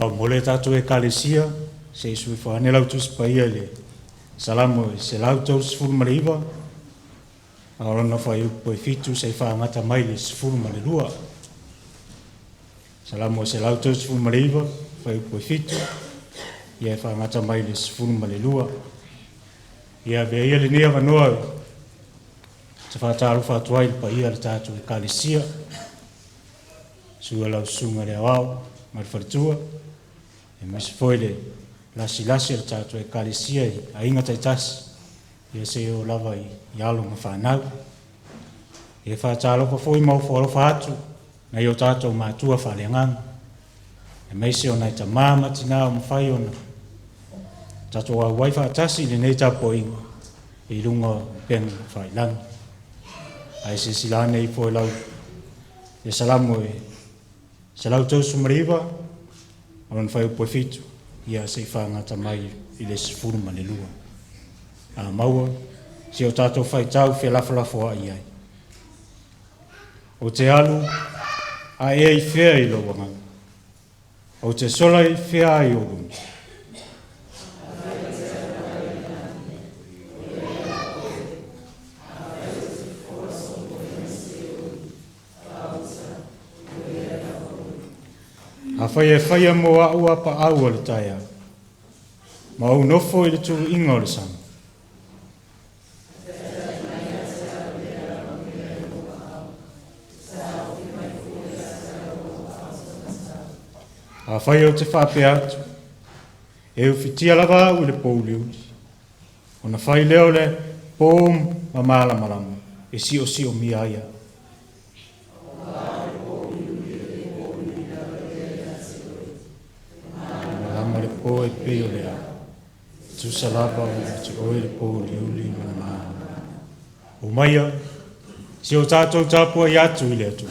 mole tātou e kalesia, se sui whane lau tusi paia le salamo se lau tau sifuru mariwa, aorona whai upo e fitu se whaangata mai le sifuru marirua. Salamo se lau tau sifuru mariwa, whai upo e fitu, ia e whaangata mai le sifuru marirua. Ia vea ia le nea wanoa, te whātāru whātuai le paia le tātou e kalesia, sua lau sunga le awao, mari wharitua, e misi foi le lasi le tātou e kalesia a inga taitasi, ia se o lava i alo ma whanau. E whātālopa foi mau whaalofa atu, na i o tātou mātua whaleanganga. E meise o nai ta māmati nā o mawhai ona. Tātou au wai whaatasi le nei tāpo inga, i runga pengi whailangi. Ai se silane i foi lau, e salamo e se lau tausu mariwa, on whai upo fitu, ia se whaangata mai i le sifuru ma le lua. A maua, se o tātou whai tau whi lafalafo a iai. O te alu, a e i whea i lo wangau. O te sola i whea i o runga. A whaia mo a ua pa au le taia. Ma au nofo i le tu inga o le sama. A whaia o te whape atu. E u whitia lava au le pouli uli. O na whai leo le pōm ma mala marama. E si o mia ia. O e peo lea, tu salapa o te oe le po liuli mana. O maia, si o tātou tāpua i atu i le atu.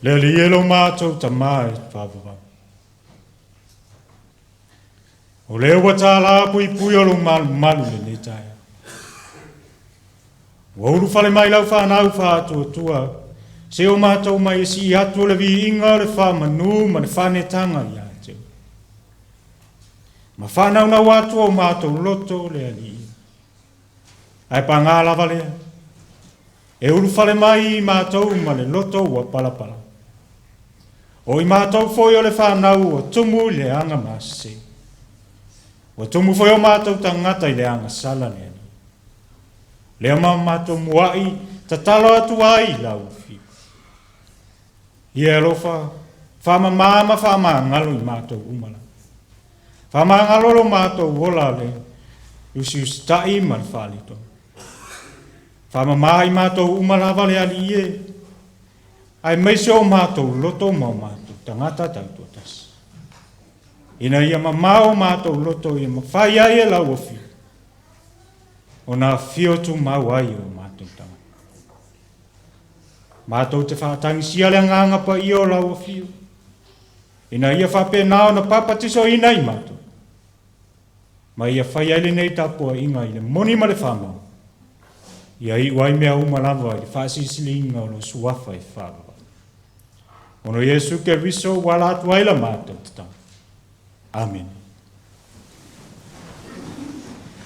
Le ielo mātou ta mai whāwhawa. O leo wa tā lāpu i pui o lo malu le ne taia. Wa uru whale mai lau whanau whātua tua, se o mātou mai si atu le vi inga le whamanu ma le whanetanga i ateu. Ma whanau na watu o mātou loto le ali. Ai pa ngā lava lea. E uru whale mai i mātou ma le loto wa palapala. O i mātou foi o le whanau o tumu le anga mase. O tumu foi o mātou tangata i le anga sala le ani. Lea mātou muai ta talo atu ai lau fi. I e lofa, whama māma whama ngalo i mātou umala. Whama ngalo lo mātou wola le, usi tai man whalito. Whama mai mātou umala vale ali ie. Ai meise o mātou loto mau mātou tangata tautotas. Ina ia mamao mātou loto ia mawhai ai e lau ofi. O nā whiotu mau ai o mātou tangata. Mātou te whātangi siale nganga pa i o lau a whiu. Ina ia whapena na papatiso ina i mātou. Ma ia whai aile nei tāpua inga i le moni ma le whamau. Ia i wai mea umalawa i le whaasisili inga o lo suafa i whawa. Ono Yesu ke riso wala atu aila mātou tatau. Amen.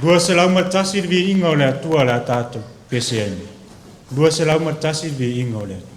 Dua se lau matasi vi inga o le atua le tātou pese aini. Dua se lau matasi vi inga o le atua.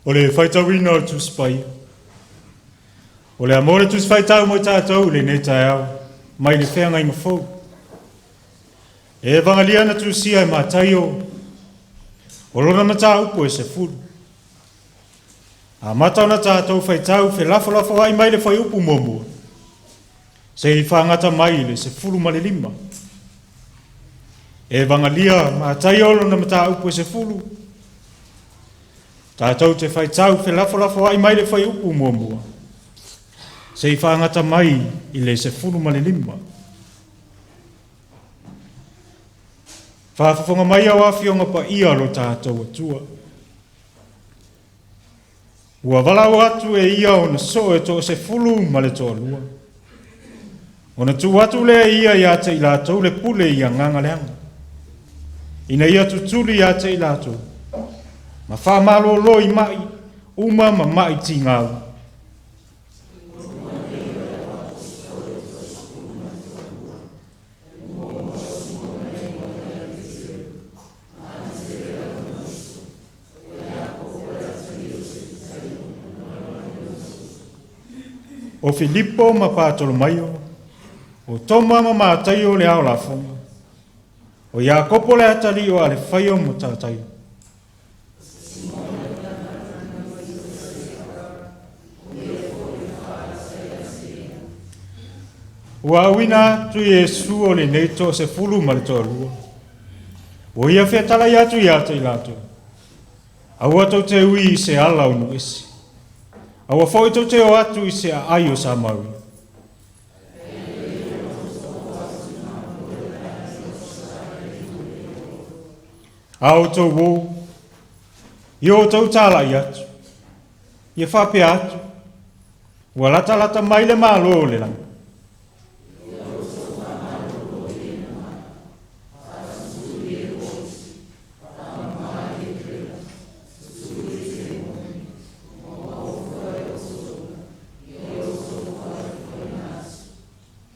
O le whaitawina o tu spai. O le amore tu whaitau mo tātou le ne tai au, mai le whenga inga fau. E wangaliana tu sia e mātai o lona mata upo e se furu. A matau na tātou whaitau whe lafo ai mai le whai upu momo. Se i whangata mai le se furu ma le lima. E wangalia mātai o lona mata upo e se furu. Tātou te whaitau whe lafo ai mai le whai upu momo. Se i whangata mai i le se furu ma le lima. Whaafafonga mai au awhionga pa ia ro tātou atua. Ua walau atu e ia o na so e to se fulu ma le toa lua. O na tu atu lea ia ia te ilatou le pule ia nganga leanga. Ina ia tutuli ia te ilatou. Ma whamalo loi mai, uma ma mai ti ngau. O Filippo ma Patolomaio, o Toma ma Mataio le ao la fonga, o Iakopo le atali o ale whaio mo Taitaiina. Ua awina tu Yesu o le neito se fulu ma le toa lua. O ia whea tala ia tu ia te ilato. Aua tau te ui se ala unu isi. Aua fo ito te o atu i se a ai o sa maui. Ao tau wou, i o tau tala i atu, i whape atu, ua lata mai le malo le langa.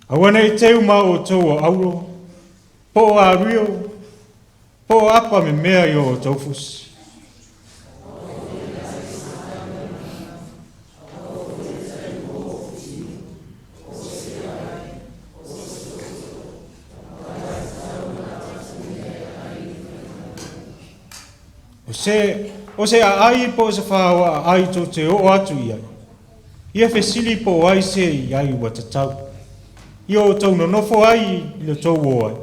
Awana i teu ma o tau o auro, po a rio, po apa me mea i o tau fusi. O se a ai po se whaua a ai to te o atu i ai. Ia fesili po ai se i ai ua tatau. Io tau no nofo ai i le tau o ai.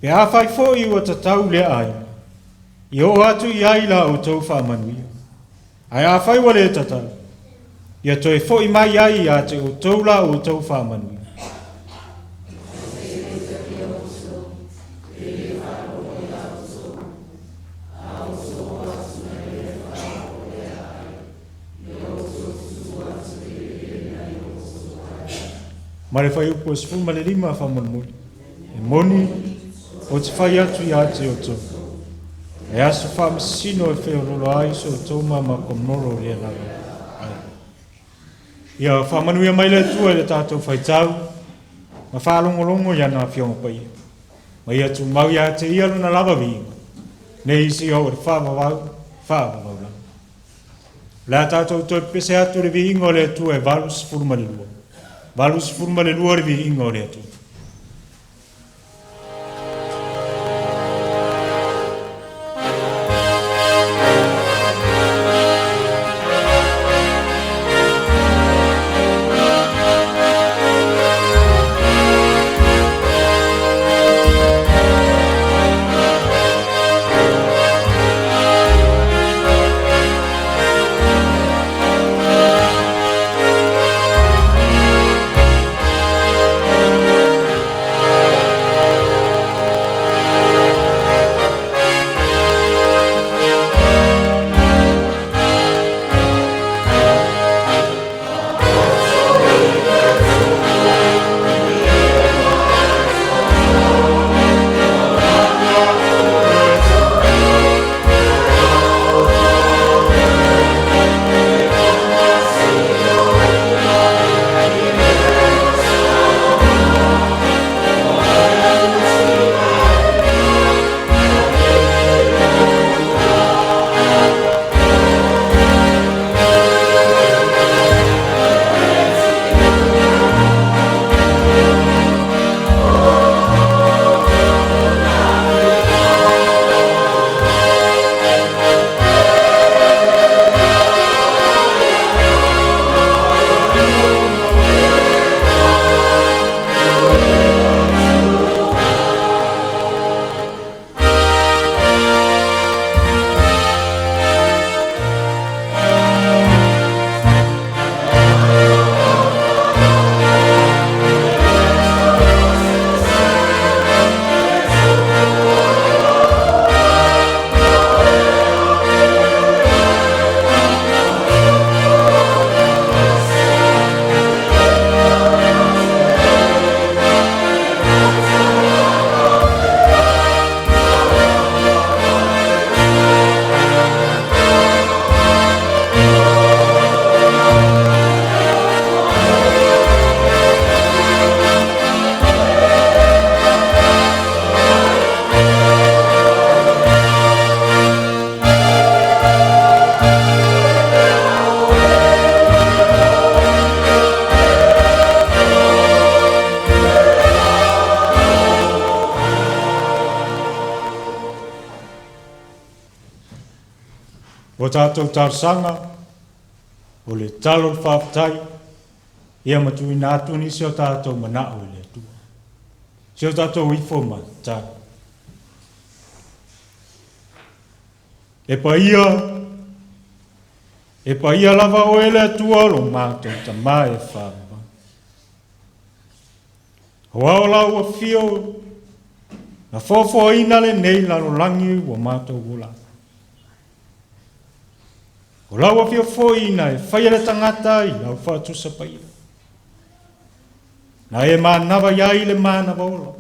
Pe a whai fo i ua tatau le ai. I o atu i ai la o tau whaamanuia. Ai a whai wa le tatau. Ia toi fo i mai ai a te o tau la o tau whaamanuia. Ma le whai upo e sifu ma le lima whamon e moni o te whai atu i ate o tō. E aso whamasino e wheo lolo ai so o tō ma komnoro rea laga. Ia whamanuia mai le tua le tātou whai tau, ma whalongolongo ia nā whionga pai. Ma ia tu mau ia te ia luna lava vinga. Ne isi o le whamawau la. La tātou toi pese atu le vinga o le tua e valus furumalilua. Valus furmale luar vi ingore tu. tātou tārsanga, o le talo whaapatai, ia matui nātuni seo tātou manao le tua. Seo tātou ifo matai. E pa ia lava o ele atua lo mātou ta mai e whāma. Hoa o lau a whio, na whawhua ina le nei lalo langi o mātou ula. O lau a whio ina e whaia tangata i lau whātusa pa ia. Na e mānawa iai le mānawa olo.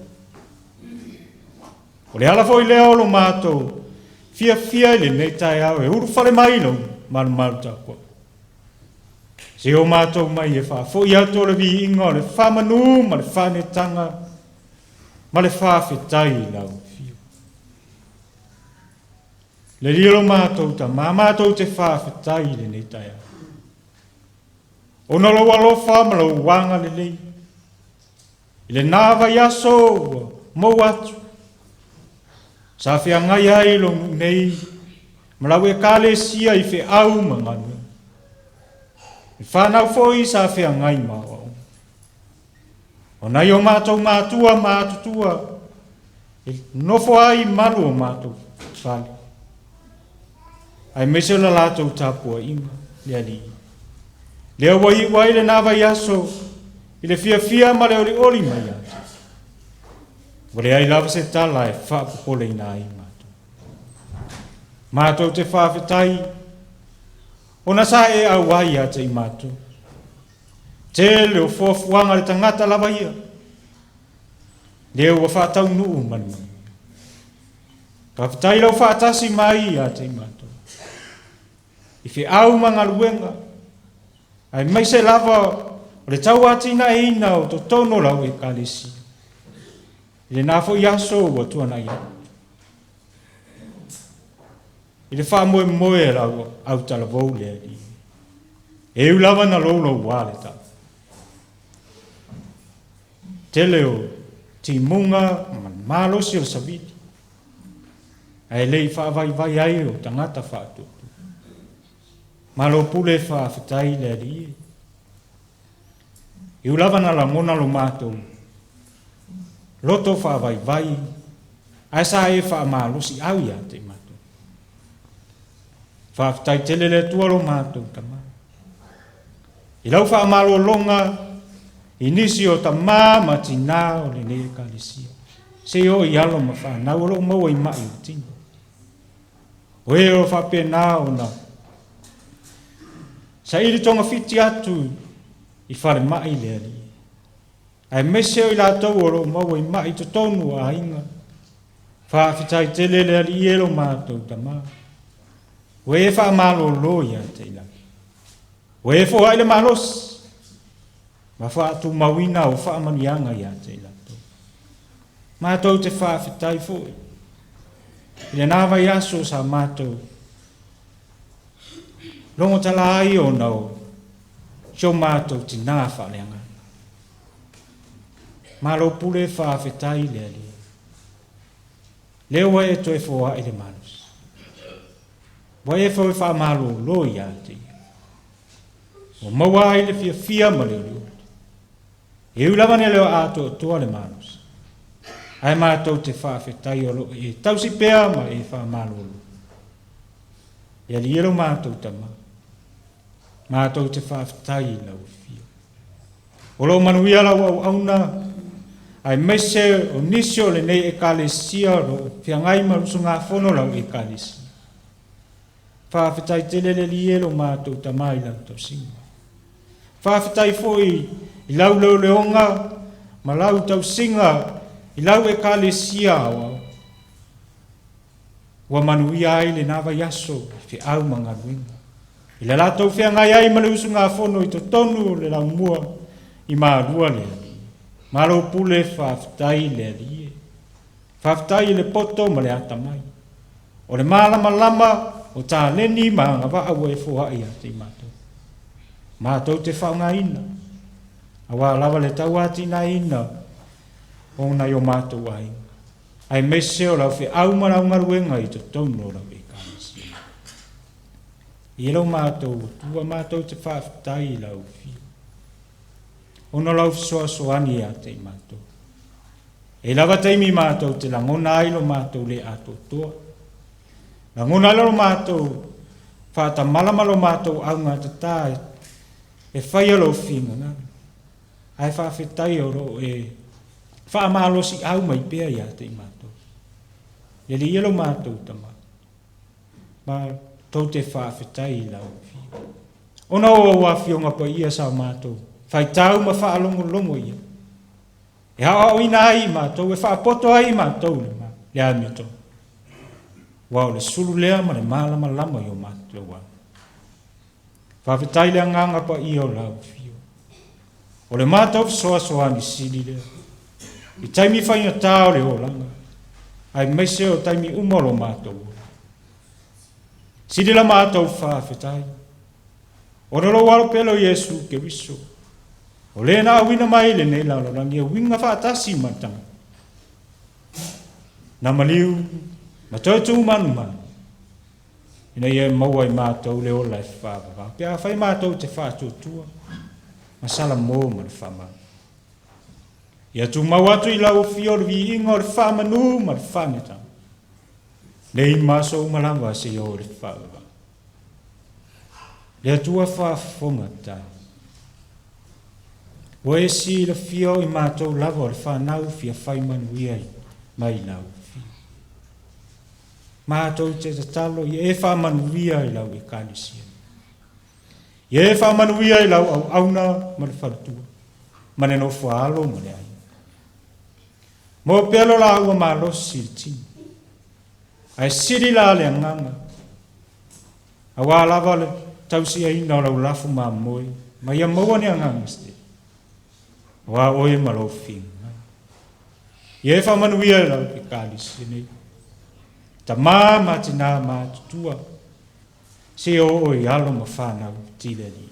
O le ala fo i leo lo mātou, fia le nei tai au e uru whare mai lo malu tāpua. Se o mātou mai e wha fo i ato le vi inga o le whamanu ma le whanetanga ma le whawhetai lau fio. Le rilo mātou ta mātou te whawhetai le nei tai au. O nolo alofa ma lo wanga le lei. I le nāwa yaso mo atu. Sa fia ngai ai lo nei, malau e kale sia i fe au manganu. I whanau foi sa fia ngai mawa. O nai o mātou mātua mātutua, e nofo ai malu o mātou whali. Ai mese la lātou tāpua inga, lea li. Lea wai le nāwa yaso, i le fia ma le oli mai atu. Wale ai lava se tala e whaapopole ina ai mātou. Mātou te whawhetai, ona sa e au ai a te i mātou. Te leo fuafuanga le tangata lava ia. Leo wa whaatau nuu manu. Ka whetai lau whaatasi mai a te i mātou. I whi au manga luenga. Ai mai se lava o le tau atina e ina o to tono lau e kalesi. I le nāfo i aso ua tuana ia. I le wha moe lau au tala vau lea li. E ulawa na lolo wale ta. Te leo ti munga malosi o saviti. Ai lei wha vai ai o tangata wha atu. Malo pule wha whitai lea li. I ulawa na la mona lo mātou. Loto wha vai, ai sa e wha malusi au ia te mātou. Wha tai tele le tua lo mātou tama. I lau wha malo longa, i nisi o tama ma tina o le ne kalisia. Se o i alo ma wha nau lo mau i mai o tina. O e o wha pena o na. Sa iri tonga fiti atu i whare mai le ali. Ai mese o i lātou o lo mau i mai to tonu a inga. Whawhitai tele le ali ielo mātou tama. O e wha malo lo ia te ila. O e fo aile malos. Ma wha atu mawina o wha manianga ia te ila. Mātou te whawhitai fo. I le nāwa i aso sa mātou. Longo tala ai o nau. Sio mātou ti nā whaleanga. Malo pule whawhetai lea li. Leo e toi fōa i le manus. Wa e fōi wha malo lo ia te. O maua i le fia ma leo leo. E ulamane leo ato toa le manus. Ai mātou te whawhetai o lo e tausi pēa ma e wha malo lo. E li ero mātou tama. Mātou te whawhetai lau fia. O lo manuia lau au auna. Ai mese o nisio le nei e kalesia ro whiangai marusunga whono lau e kalesia. Whawhetai tele le lielo mātou tamai lau tau singa. Whawhetai foi i lau leonga ma lau tau singa i lau e kalesia awa. Wa manuia ai le nawa yaso fi au manga ruinga. I le latou whiangai ai marusunga whono i to tonu le lau mua i maa rua lea. Malo pule whawhetai le rie. Whawhetai le poto ma le atamai. O le malama o tā leni ma ngā wā e fōha ia te mātou. Mātou te whaunga ina. A wā lawa le tau ati na ina. O nai o mātou ai. Ai mese o lau whi au maraunga ruenga i to tono lau e kānasi. I lau mātou tua mātou te whaafitai lau fi. Ono lau soani a te mātou. E lava teimi mātou te langona ailo mātou le ato toa. Langona ailo mātou whaata malamalo mātou au ngā te tāe e whai alo whinga ngā. Ai whaafetai o ro e whaamalosi au mai pēa ia te mātou. E li ilo mātou tama. Ma tau te whaafetai lau whi. Ona o wawhionga pa ia sa mātou. Whai tau ma whaalongo longo ia. E hao au ina ai mātou, e whaapoto ai mātou le mā. Le a mito. Wau le sulu lea ma le mālama lama i o mātou wā. Whawhetai lea nganga pa i o lau fio. O le mātou soa ni sili lea. I taimi whainga tāo le o langa. Ai meise o taimi umolo mātou. Sili la mātou whawhetai. O rolo walo pelo Yesu ke wiso. O le na wina mai le nei lau rangi winga whaatasi matanga. Na maliu, matotu manu manu. Ina ia maua i mātou le o lai whaapapa. Pea whai mātou te whaatutua. Masala mō ma le whamanu. Ia tu mawatu i lau fio le vi ingo le whamanu ma le whanetanga. Nei maso umalanga se o le whaapapa. Lea tua whaafonga tai. O e si la fio i mātou lava o le whanau fia whai manuiai mai lau fio. Mātou te tatalo i e whamanuia i lau e kānisia. I e whamanuia i lau au auna ma le wharatua. Ma ne no whaalo ma le ai. Mo pelo la ua mālosi le tini. Ai siri la le anganga. A wā lava le tausi ai na lau lafu mā moe. Ma ia maua ni anganga ste. Wa oe malofing. Ie whamanuia lau ke kālisi nei. Ta mā tina mā tutua. Se o oe alo ma whanau tile li.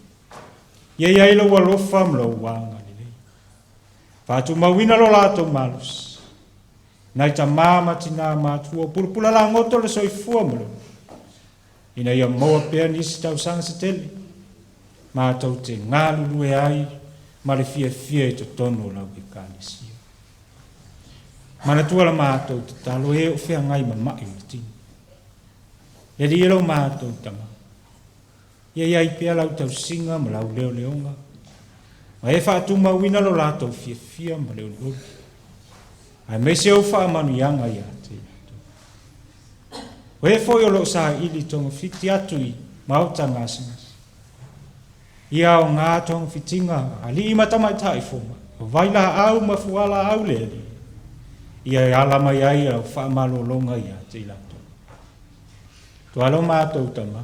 Ie iai lau alofa mlau wanga ni nei. Whātu mawina lo lato malus. Nai ta mā tina mā tua. Pulapula la ngoto le soi fua malo. Ina ia moa pēr nisi tau sanga se tele. Mā tau te ngālu lue ai. Ma le fia e to tono lau ke kālisia. Mana tua la mātou te talo e o whea ngai ma mai o tini. E li elo mātou tama. Ia iai pia lau tau singa ma lau leo leonga. Ma e whaatu mawina lo lātou fia ma leo leo. Ai me se o wha manu ianga ia te. O e foi o lo sa ili tonga fiti atu i mauta ngasingas. Ia o ngā tong fitinga, ali i matamaitai fuma. O vaila au ma fuala au leli. Ia e alama iai au whaamalo longa ia te ilato. Tu alo mātou tama.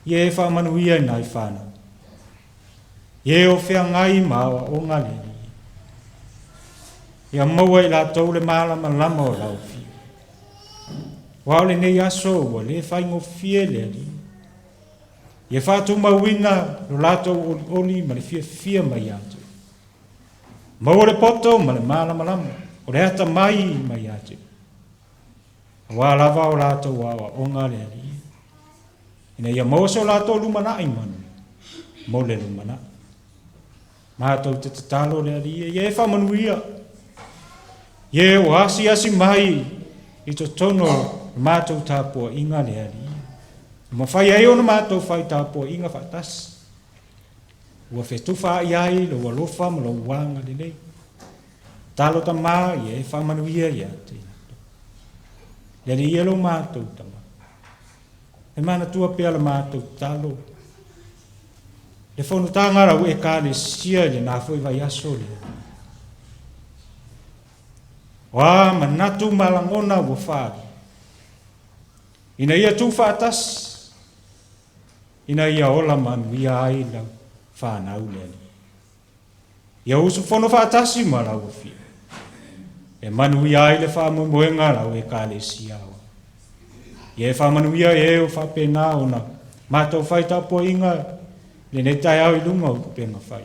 Ia e whaamanuia nai whāna. Ia o whea ngai maua o ngā leli. Ia maua i latou le malama lama o lau fi. Wao le nei aso o le whaingo fie leli. Ia whātu mawinga lo lātou oli ma le fia mai atu. Mau le poto ma le malama o le hata mai mai atu. Wā lava o lātou wawa o ngā le ali. Ina ia mau so lātou lumana i manu. Mau le lumana. Mātou te tatalo le ali. Ia e whamanuia. Ia o asi mai i to tono mātou tāpua inga le ali. Ma fai ai ona mātou fai tāpua inga whaatas. Ua whetuwha i ai lo walofa ma lo wanga le nei. Talo ta mā i e whamanuia i a te inato. Lere i elo mātou tama. E mana tua pia la mātou talo. Le whonu tāngara u e kāle sia le nā fwoi vai aso le. Wā manatu malangona ua whāri. Ina ia tu whaatas. Ina ia ola manu ia ai lau whanau leli. Ia usu whono whaatasi ma lau whia. E manu ia ai le whaamumoenga lau e kāle siawa. Ia e whamanu ia e o whapena o na mātou whaitapo inga le ne tai au i lunga o kupenga whai.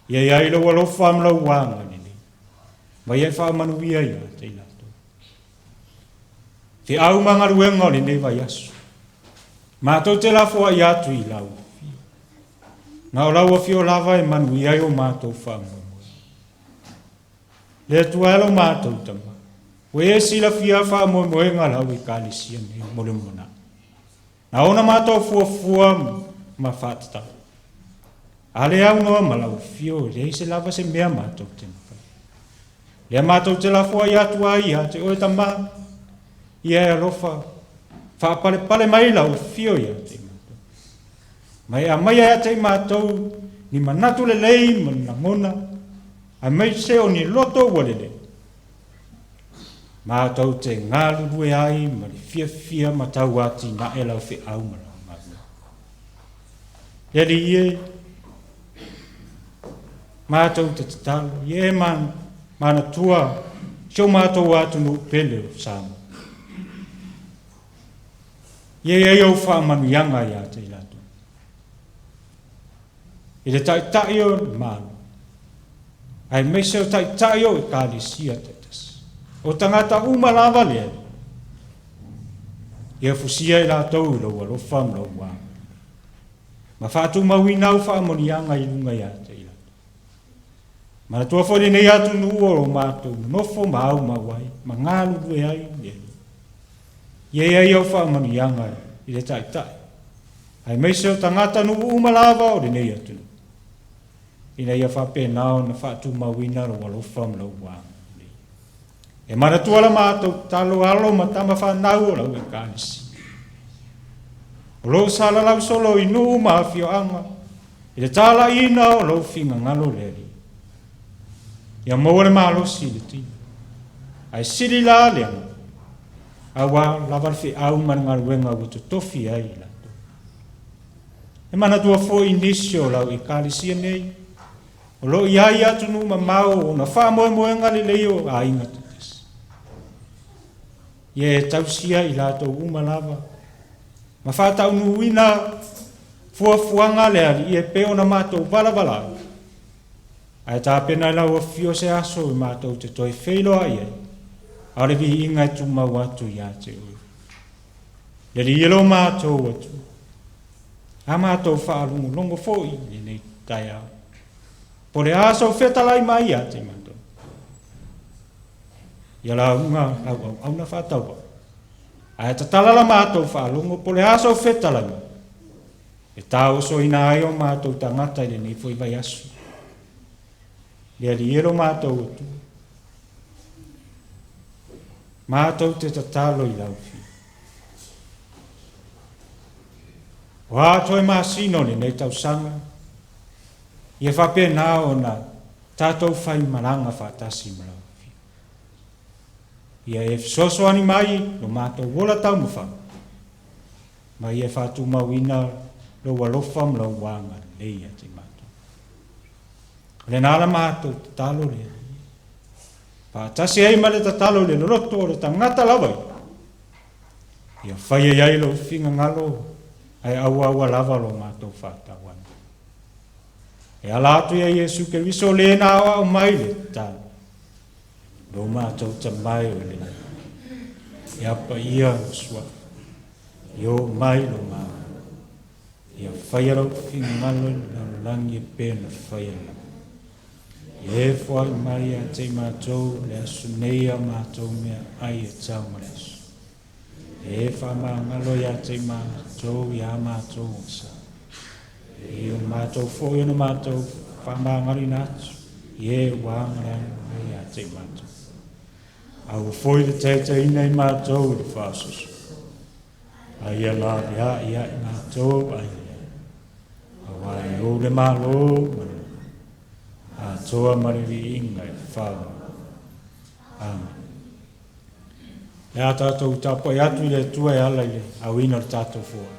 Ia ia i lau alofa am lau wanga nene. Ma ia e whamanu ia ia te ilato. Te au mangaruenga o le ne vai asu. Mātou te lafo ai atu I lau. Ngā o lau a fio lava e manu I ai o mātou whamu. Le tuelo mātou tama. We e sila fia whamu moe ngā lau I kālisia me mole mona. Na ona mātou fua ma whātata. Ale au noa malau fio le se lava se mea mātou te mawhai. Le mātou te lafo ai atu ai a te oe tama. Ia e alofa. Whaapale mai lau fio ia te mātou. Mai a mai a te mātou ni manatu le lei mana mona. A mai se o ni loto walele. Mātou te ngālu rue ai ma le fia matau ati na e lau whi au mara. Yeri ie, mātou te talo, ie mana tua, sio mātou atu no pele o Samoa. Ie e au wha manu yanga ia te ilato. I le tai o manu. Ai meise o tai o I kāli sia te tas. O tangata umalawa lea. Ia fusia I lātou lau alofa mlau wang. Ma whātu mawina au whaamonianga I lunga ia te ilato. Ma tua whore nei atu nuo o mātou, nofo ma au mawai, ma ngālu rue ai lea. Ie ai au whaamonianga I le tai. Ai meise o tangata nuo umalawa o le nei atu. Ina ia whape nao na whātu mawina ro alofa mlau wang. E mana tuala mātou talo alo ma tama whanau o lau e kānisi. O lo sala lau solo I nuu ma fio anga. I le tala ina o lau finga ngalo leri. Ia maua malo si le ti. Ai siri la leanga. Awa lawal fi au man ngaruenga wutu tofi ai lato. E mana tua fo inisio lau I kālisia nei. O lo iai atu nu ma mau o na wha moe ngali leo a inga tutis. Ie tausia I lato umalawa. Ma whātau nu ina fuafuanga lea I e peo na mātou wala. Ai tā pena lau a fio se aso I mātou te toi wheilo ai ai. Aore vi inga tu mau atu I a te ui. Leri ilo mātou atu. A mātou whaalungu longo fōi I nei tai au. Pore aso whetalai mai a te mātou. Ia la unga au na whātau. Ai ta talala mātou whaalungu pole aso whetalai. E tāo so ina ai o mātou tangata I le nei fwoi vai asu. Lea li ero mātou atu. Mātou te tatalo I lau fi. O ātoi māsino ni nei tau sanga. Ia whape nā o na tātou whai maranga whātasi marau fi. Ia e sosoani mai no mātou wola tau mawha. Ma ia whātu mawina lo walofa mlau wanga leia te mātou. Le nāla mātou te talo le. Whātasi ai ma le te talo le loto o le tangata lawai. Ia whai e ai lo whinga ngalo ai aua lava lo mātou whātau. E alatu ia Yesu ke wiso le na o mai le ta. Lo mātou ta mai o le. Ia pa ia swa. Yo mai lo ma. Ia whaiaro whingalo na langi pēna whaiaro. E whai mai a te mātou le asu nei a mātou mea ai e tau maresu. E whamangalo ia te mātou ia mātou sa. I o mātou fōi o mātou whamangari nātu. I wāngara i a te mātou. Au fōi le Taitaiina I mātou I le whāsusu. Ai a la ia I mātou ai. Au ai o le mālo manu. A toa mariwi inga I whāwa. Amen. E a tātou tāpo I atu I le tua E ala I le au ina le tātou fōi.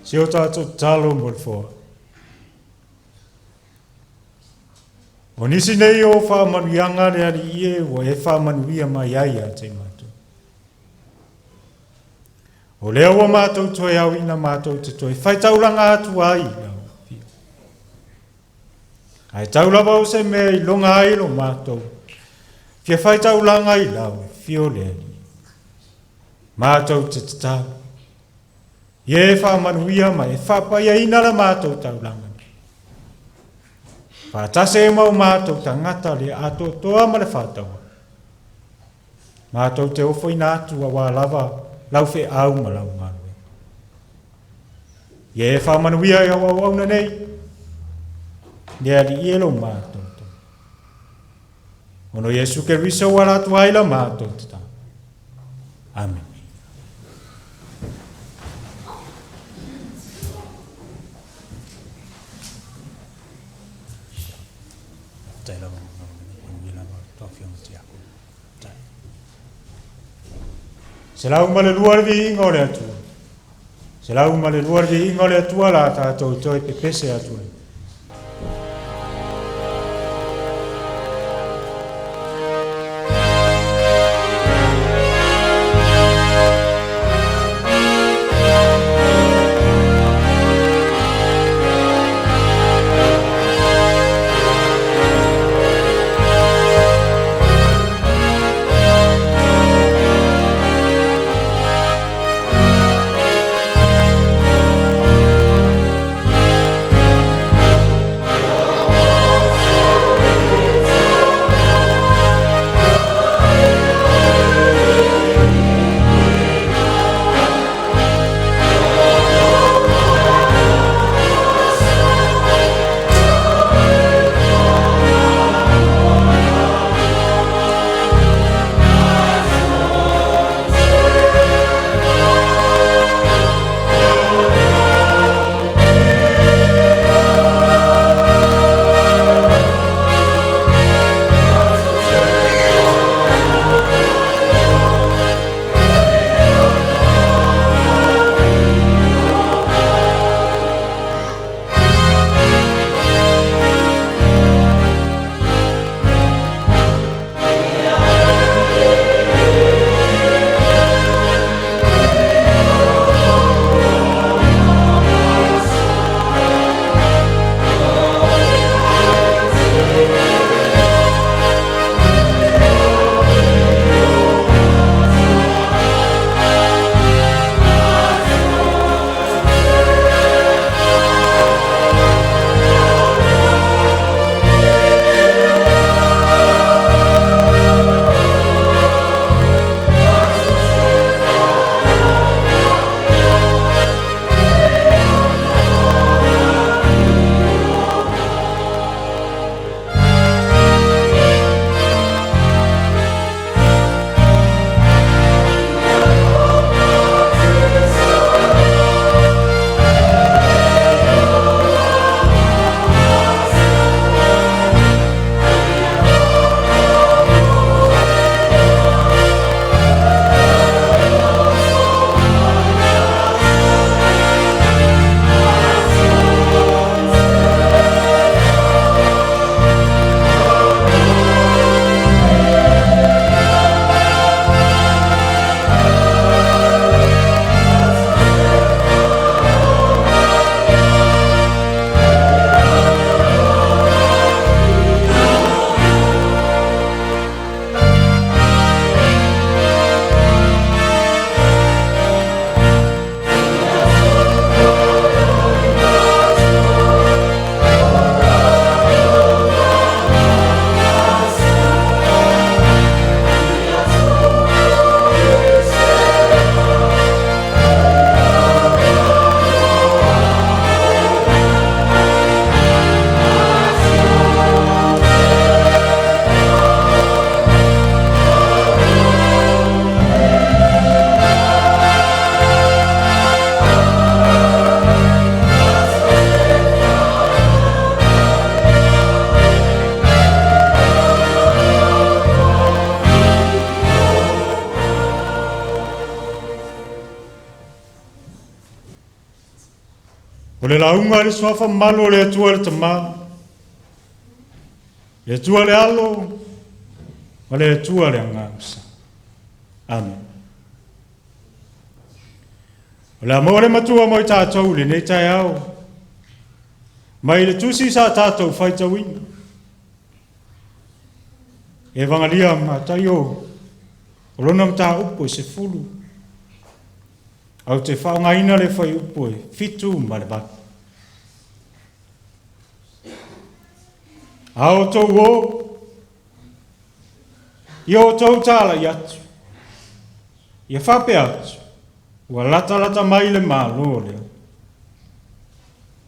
Si o tātou talo mo le fōa. O nisi nei o whamanuianga le ari ie o e whamanuia mai ai a te mātou. O lea ua mātou toi au ina mātou te toi whaitauranga atu ai lau. Ai taulawa o se mea I longa ai lo mātou. Fia whaitauranga I lau, fio le ari. Mātou te tata. Ie e whamanuia mai e whapaia ina la mātou tauranga. Whātase e mau mātou ta ngata le ato toa ma le whātaua. Mātou te ofo ina atu a wā lava lau whi au ma lau ngāwe. Ie e whamanuia e au au na nei. Lea li ielo mātou. Ono Jesu ke risa wala tu aila mātou tata. Amen. Se lau ma le lua le inga o le atua. Se lau ma le lua le inga o le atua la tātou toi pepese atua. O le launga le soafa malo le atua le tama. Le atua le alo. O le atua le angausa. Amen. O le amore matua mo i tātou le nei tai au. Mai le tusi sa tātou whaitawina. E vangalia ma tai o. O lona mta upo se fulu. Au te whaongaina le whai upo e fitu ma le batu. Ao tau o. I o tau tāla i atu. I a whape atu. Ua lata mai le malo leo.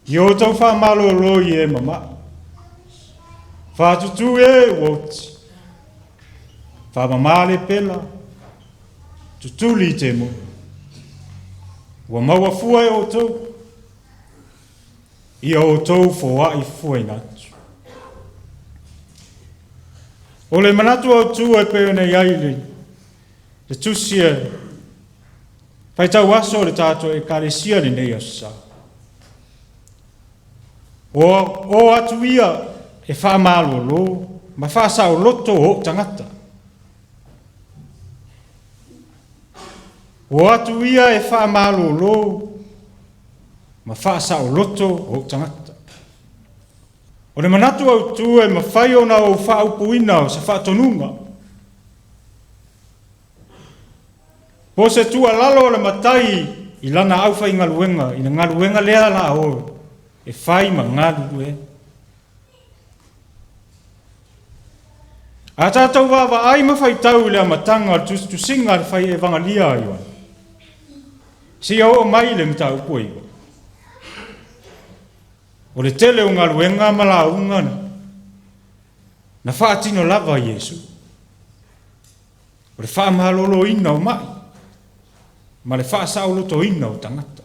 I o tau wha malo lo i e mama. Whatutu e woti. Wha mama le pela. Tutuli te mo. Ua maua fua e o tau. I o tau fua i fua i natu. O le manatu au tu e peo nei aile. Le tusia. Pai tau aso le tātou e kāresia le nei asa. O atu ia e wha malo lo. Ma wha sao loto o tangata. O atu ia e wha malo lo. Ma wha sao loto o tangata. O le manatu au tu e ma whai ona o wha upuina o se wha tonunga. Po se tua lalo le matai i lana au whai ngaluenga. I na ngaluenga lea la o. E whai ma ngalu e. A tātou wawa ai ma whai tau lea matanga tu singa le whai e vangalia iwa. Si o mai le mta upo iwa. O le tele o ngaluenga ma la ungana. Na whaatino lava Yesu. O le wha mahalolo ina o mai. Ma le wha saoloto ina o tangata.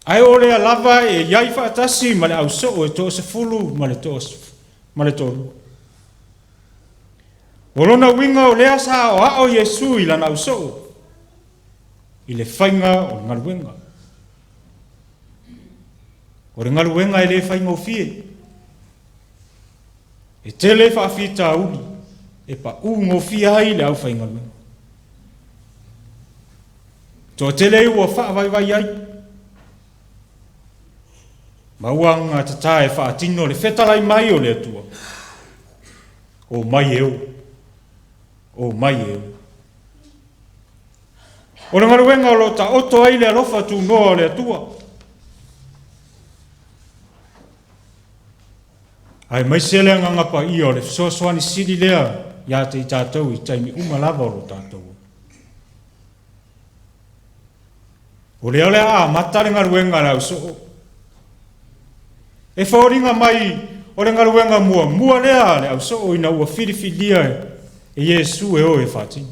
Ai o lea lava e iai whaatasi ma le au so e to se fulu ma le tolu. O lona winga o lea sa o ao Yesu i lana au so. I le whainga o ngaluenga. O le ngaluenga e le whainga o fie. E tele whaafita uli. E pa ungo fie hai le au whainga luenga. Tō tele ua whaavai ai. Mauanga tatae whaatino le whetalai mai o le atua. O mai eo. O mai eo. O le ngaruenga o lo ta oto ai le alofa tu noa o le atua. Ai mai sele ngangapa i o le soaswani siri lea ia te i tātou i taimi umalava o lo tātou. O lea lea a matare ngaruenga lau so. E whaoringa mai o le ngaruenga mua lea le au so ina ua whiriwhiria e Yesu e o e whātini.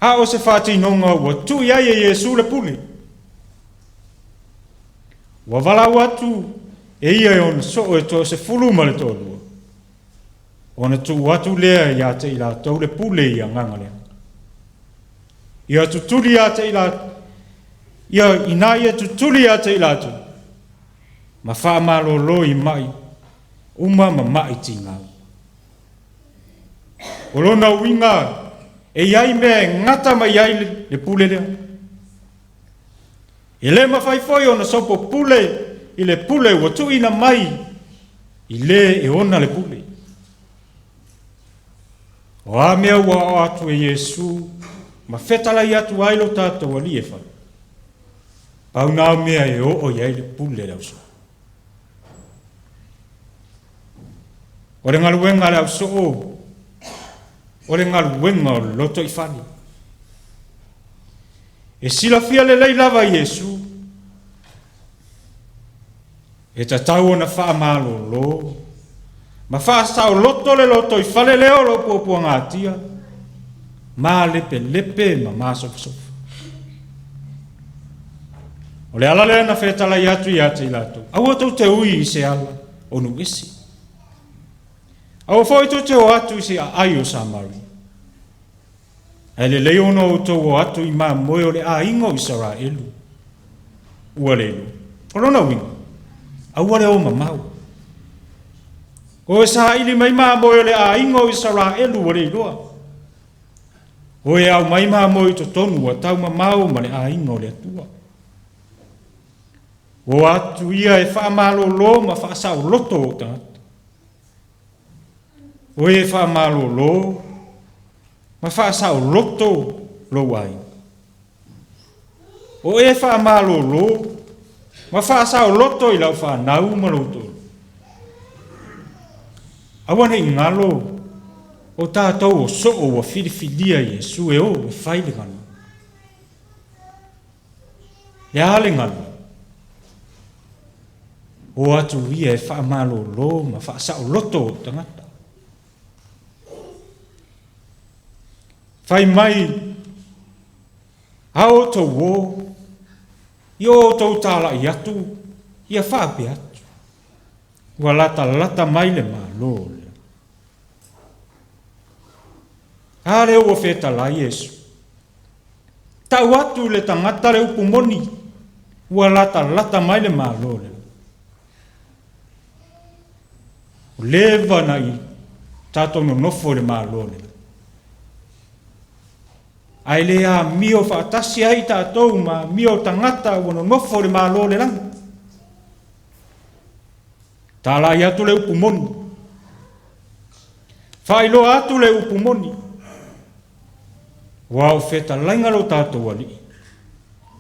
A o se whātini nonga ua tui ai e Yesu le pule. Ua walau atu e ia e ona so e to se fulu ma le tolua. Ona tu atu lea ia te ila tau le pule ia nganga lea. Ia tutuli a te ila ia ina ia tutuli a te ila tu. Ma wha malo lo i mai. Uma ma mai tinga. O lona winga e iai mea ngata mai iai le pule lea. E le mawhaifoi ona sopo pule i le pule ua tuina mai i le e ona le pule. O a mea ua o atu e Yesu ma whetala i atu ailo tātou ali e whai. Pau nā mea e o iai le pule lau so. O le ngaluenga lau so o. O le ngaluenga o loto i whani. E sila fia le lei lava Yesu. E ta tau ona wha malo lo. Ma wha sao loto le loto i whale leo lo pua ngātia. Ma lepe ma masofa. O le ala lea na whetala i atu i ate i lato. Aua tau te ui i se ala o nu isi. Aua fwoi tau te o atu i se a ai o Samari. Ele leono o tō atu I mā moe o le a ingo Israelu. Ua lelu. Korona winga. Aua le o mamau. O e sa ili mai mā moe o le a ingo Israelu o le iloa. O e au mai mā moe to tonu a tau mamau ma le a ingo le atua. O atu ia e wha malo lo ma wha sao loto o tangata. O e wha malo lo ma wha sao loto lo ai. O e wha malo lo ma wha sao loto I lau wha nau ma loto. Awane I ngalo o tātou o so o wa whiriwhiria Iesu e o e whaile ngana. E ale ngana. O atu ia e wha malo lo ma wha sao loto o tangata. Whai mai hao tau o I o tau Tala I atu ia whaape atu. Ua lata mai le malo le. Hare ua wheta la Iesu. Tau atu le tangata le upu moni. Ua lata mai le malo le. Leva na I tato no nofo le malo le. Ai lea mio whaatasi ai tātou ma mio tangata ua no nofo le malo le lang. Tala I atu le upu moni. Whailo atu le upu moni. Wao wheta laingalo tātou ali.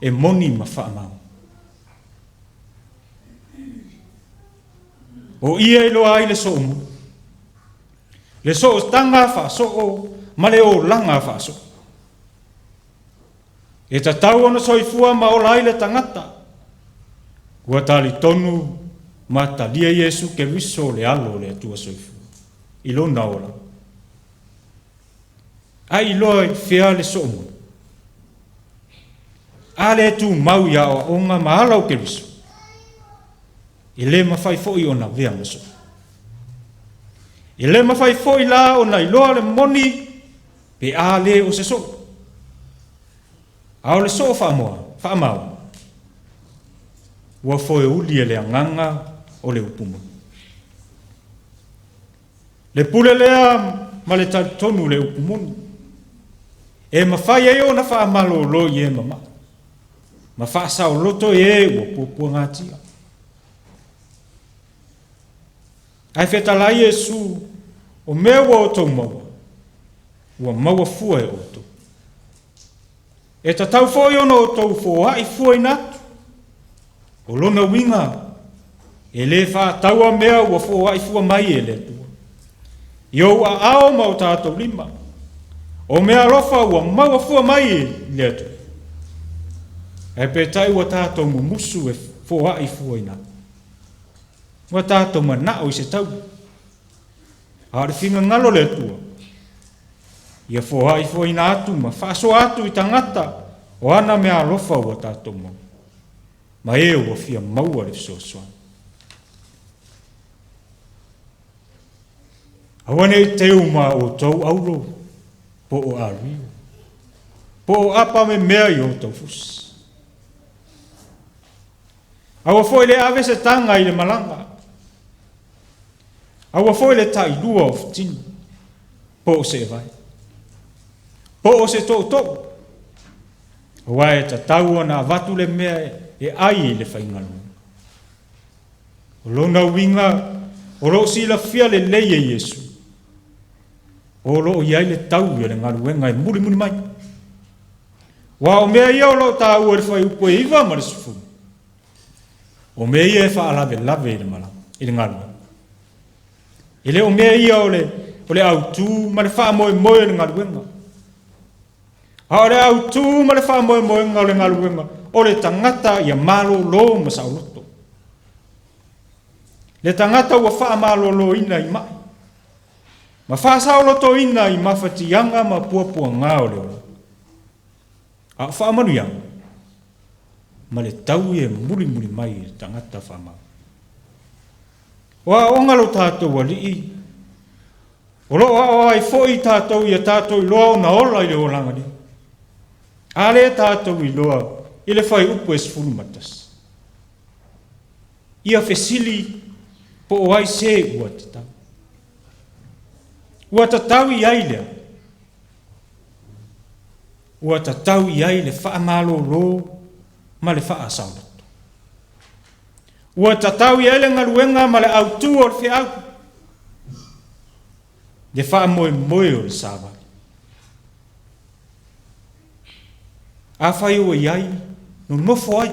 E moni ma whaamau. O ia I loa ai le so umu. Le so tanga wha so o, ma le o langa wha so. E ta tau ona soifua ma o lai le tangata. Ua tali tonu ma talia Iesu ke riso le alo le atua soifua. I lona ora. Ai loa I whea le so umu. A le tu mau ia o onga ma alau ke riso. I le mawhai fo I ona vea maso. I le mawhai fo I la ona I loa le moni pe a le o se so. Ao le so whaamau. Ua fo e uli e le anganga o le upuma. Le pule lea ma le tonu le upumuni. E mawhai e o na whaamalo lo I e mama. Ma whaasao loto e ua pupua ngātia. Ai wheta la Iesu o mea ua o tau maua. Ua maua fua e o tau. E ta tau fōi ono o tau fō hai fua inatu. O lona winga. E le wha taua mea ua fō hai fua mai e le tua. Iou a ao mau tātou lima. O mea rofa ua maua fua mai e le tua. E pe tai ua tātou mumusu e fō hai fua inatu. Ua tātou manao I se tau. Aare whinga ngalo le tua. Ia fō hai fō ina atu ma whaaso atu I tangata o ana mea alofa ua tātou mau. Ma e ua whia maua le sosoan. Awane I teu ma o tau auro po o ario. Po o apa me mea I o tau fusi. Awa fō I le ave se tanga I le malanga. Awa fō I le tai lua o fitini. Po o se vai. Po o se tō tō. Wa e ta tau ana watu le mea e ai le whaingalu. O lona winga, o lo si la fia le leie Iesu. O lo iai le tau le ngaruenga e muri mai. Wa o mea ia o lo tau e whai upo e iwa ma le sufu. O mea ia e wha alawe lave I le mala, I le ngaruenga. I le o mea ia o le au tū ma le wha moe le ngaruenga. Aore au tū ma le wha moe ngau le ngaruenga o le tangata ia malo lo ma sao loto. Le tangata ua wha malo lo ina I mai. Ma wha sao loto ina I mawhatianga ma puapua ngao le ola. A wha manuianga. Ma le tau e muri mai le tangata wha mau. Wa o ngalo tātou wali I. O loa ai fo I tātou ia tātou I loa o na ola I le olanga ni. Ale tātou I loa I le whai upu e sfulu matas. Ia fesili po o ai se ua tatau. Ua tatau I ai lea. Ua tatau I ai le wha malo lo ma le wha asaulat. Ua tatau I ai le ngaruenga ma le autu o le whiau. Le wha moe moe o le sawa. A whai o I ai, no nofo ai.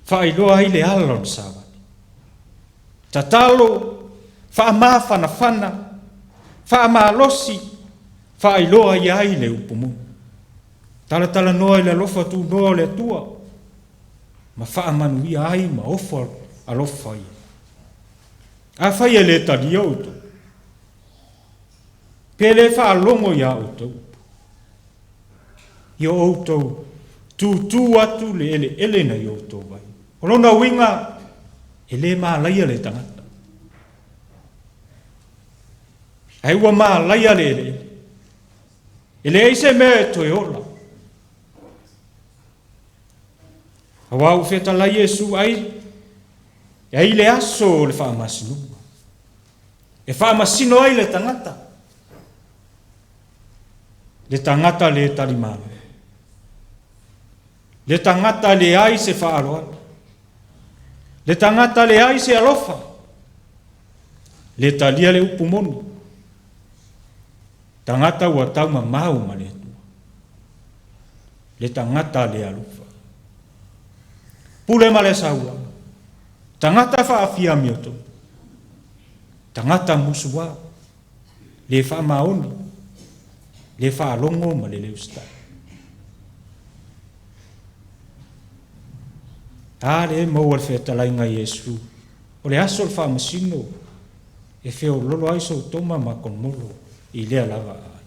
Wha iloa ai le ala o le sawa. Tatalo, wha maa whana whana, wha maa losi, wha iloa I ai le upumu. Tala noa I le alofa tu noa le atua. Ma wha manu I ai ma ofa alofa I. A whai e le tali auto. Pele wha longo I auto. I auto tu atu le ele na I auto vai. O lona winga ele maa laia le tangata. Ai ua maa laia le ele. Ele eise me to ola. Hawa u feta la Yesu ai. Ai le aso le wha masinu. E wha masino ai le tangata. Le tangata le tarimano. Le tangata le ai se wha aroa. Le tangata le ai se alofa. Le talia le upumonu. Tangata ua tauma mau ma le atua. Le tangata le alufa. Pule ma le saua. Tangata wha afia mioto. Tangata musua. Le wha maoni. Le wha alongo ma le leustai. Ale mo al feta la inga Yesu. O le aso le wha masino. E feo lolo aiso toma ma kon molo. I lea lava ai.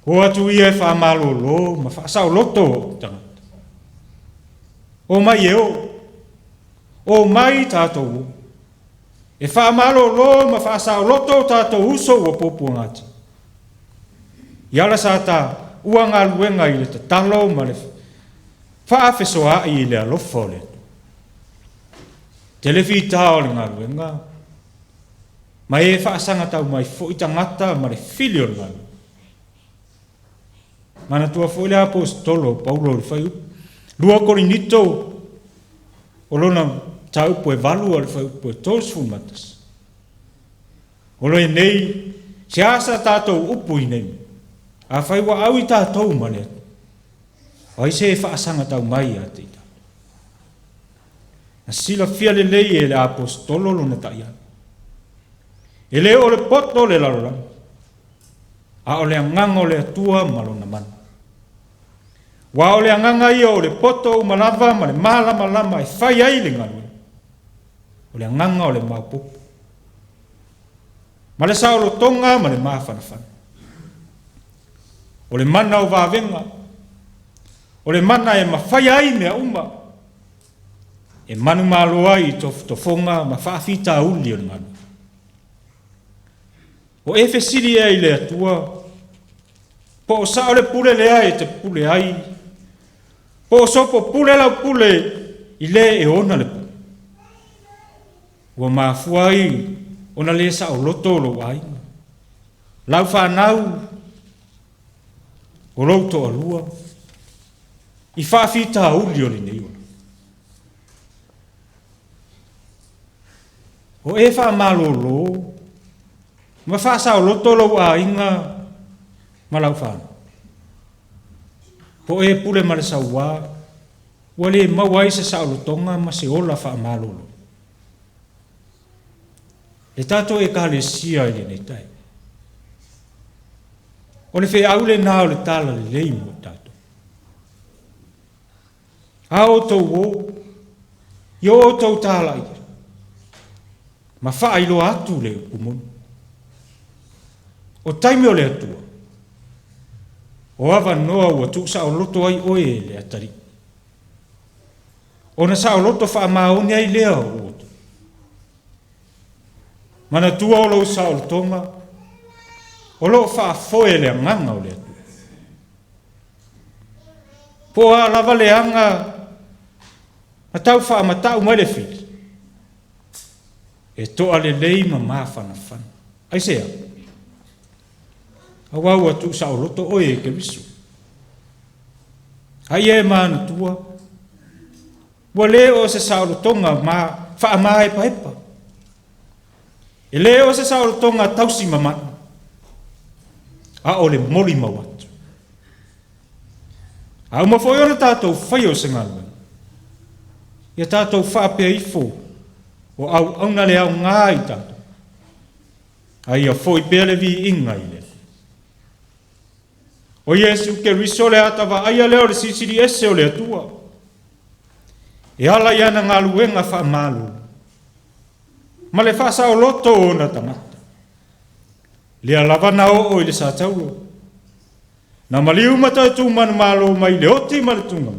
O atu ia e wha malolo, ma wha sao loto tangata. O mai e o mai tātou. E wha malolo, ma wha sao loto tātou uso o popu ngati. Iala sa ta ua ngā luenga I le ta talo ma le wha awhesoa I le alofa o le. Telefi tao le ngā luenga. Ma e whaasanga tau mai fo I tangata ma le fili o le ngā. Mana tua fo I le apostolo, Paulo le whai upu. Lua korinito, o lona ta upu e valu o le whai upu e tolsu matas. O lo e nei, se asa tātou upu I nei. A whai wa au I tātou ma le. O I se e whaasanga tau mai a te ita. Na sila fia le lei e le apostolo lo na taia. E le o le poto le larora. A o le angango le atua malona mana. Wa o le anganga ia o le poto o malava ma le malama lama e whai ai le nganu. O le anganga o le maupopo. Ma le saolo tonga ma le mawhanawhana. O le mana o wawenga. O le mana e mawhai ai mea uma. E manu malo ai to fonga ma whaafita uli o le nganu. O e fesiri e I le atua. Po o sao le pule lea e te pule ai. Po o sopo pule lau pule I le e ona le pule. Ua mafua ai ona le sa o loto lo ai. Lau whanau. O loto alua. I whaafita uli o le nei ona. O e wha malolo. Ma wha sao loto lo a inga ma lau whana. Po e pule ma le saua, wale mawai se sao lotonga ma se ola wha malolo. E tato e ka le sia I le nei tai. O le whi aule nao le tala le lei mo tato. A o tau o, I o tau tala I. Ma wha ilo atu le umonu. O taimi o le atua. O awa noa ua tuk sa o loto ai oe le atari. O na sa o loto wha maoni ai lea o oto. Mana tua o lo sao tonga. O lo fa foe le nganga o le atu. Po a lava le anga. Matau fa matau mai le fili. E toa le leima mafana fana. Ai sea. Awau atu sao loto oe ke visu. Ai e mana tua. Wa leo se sao tonga ma fa mai pa epa. E leo se sao tonga tausi mama. A ole moli mawatu. A uma foi ora tatou faio sengalu. Ia tatou fa pe ifo. O au na le au ngai tatou. Ai a foi pele vi inga ile. O Yesu ke risole atava ai leo le CCCS o le tua. E ala yana ngaluenga fa malu. Ma le fa sa o loto ona tamata. Le alavana o ile sa taulo. Na maliu mata tu man malo mai le oti mal tunga.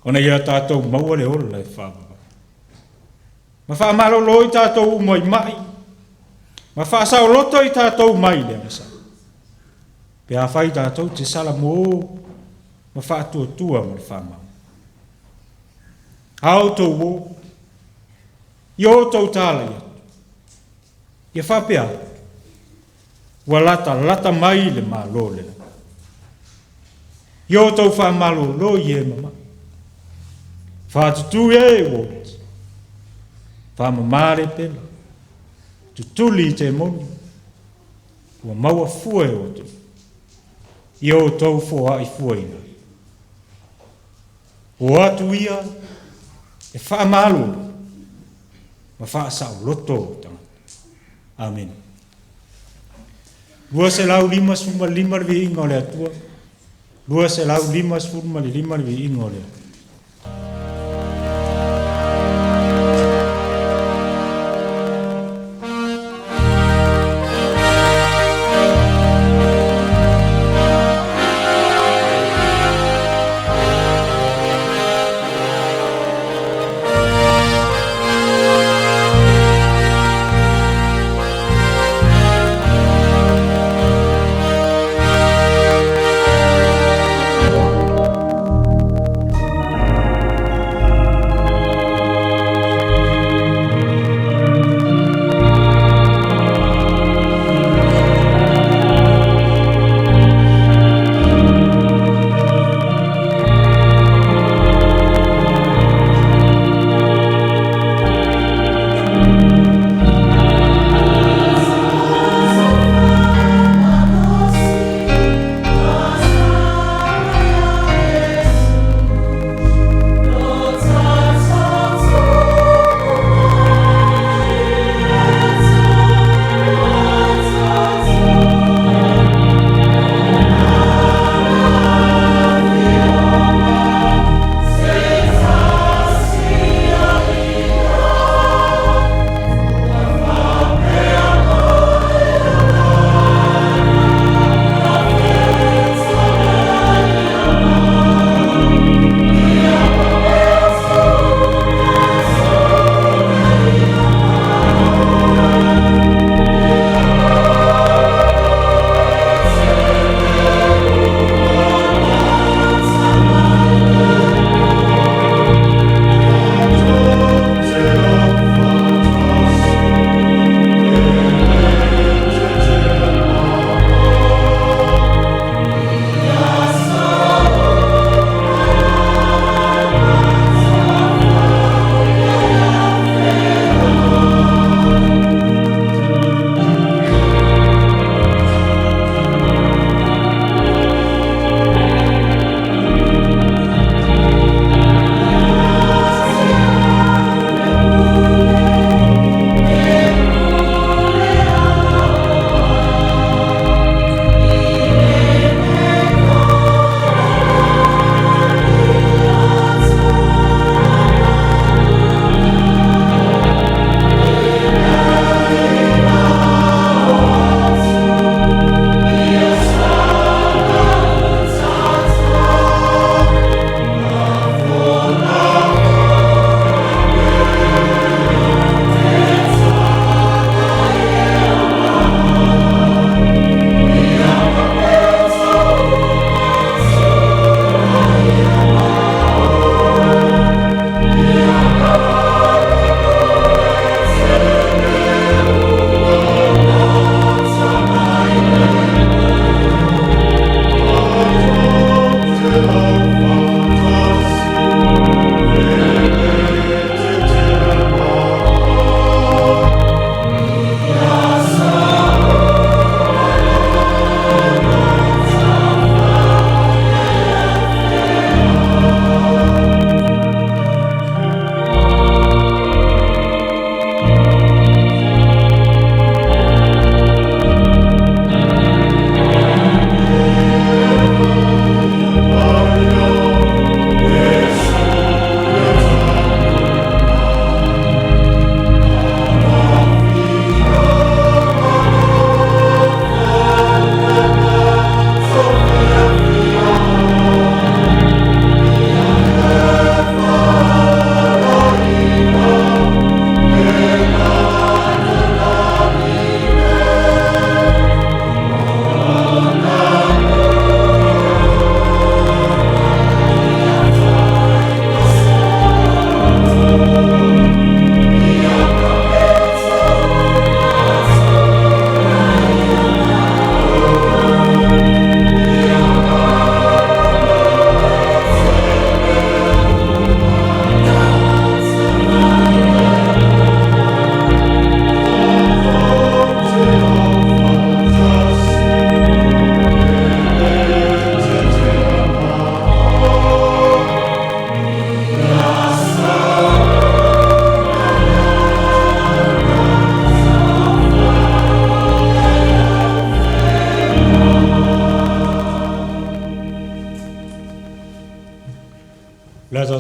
Ona ia tatou maua le ola e fa. Ma fa malo loi tatou mai mai. Ma fa sa o loto i tatou mai le asa. Pe a fai tatou te sala mo. Ma fa tua ma fa ma. Auto wo. Yo to tala ia. Ia fa pea. Wa lata mai le malo le. Yo to fa malo lo ye mama. Fa tu e wo. Fa mare pe. Tu li te moni. Wa maua fue o tu. Yo to fo ai fue ina. O atu ia. E fa malo. Ma fa sa loto tanga. Amen. Lua se lau lima suma lima vi inga le atua. Lua se lau lima suma lima vi inga le.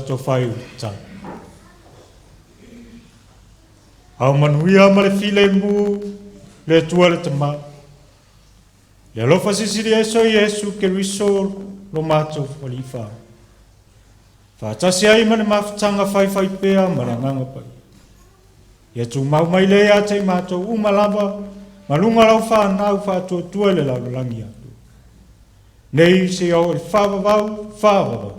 to fai ta. Au manuia ma le file mu le tua le tama. Le alofa sisiri eso Yesu ke riso lo mato o li fa. Fa tasi ai ma le mafutanga fai pea ma le nganga pai. Ia tu mau mai le a te mato umalava malunga lau fa nau fa tuele lau langi atu. Nei se au il fa vavau.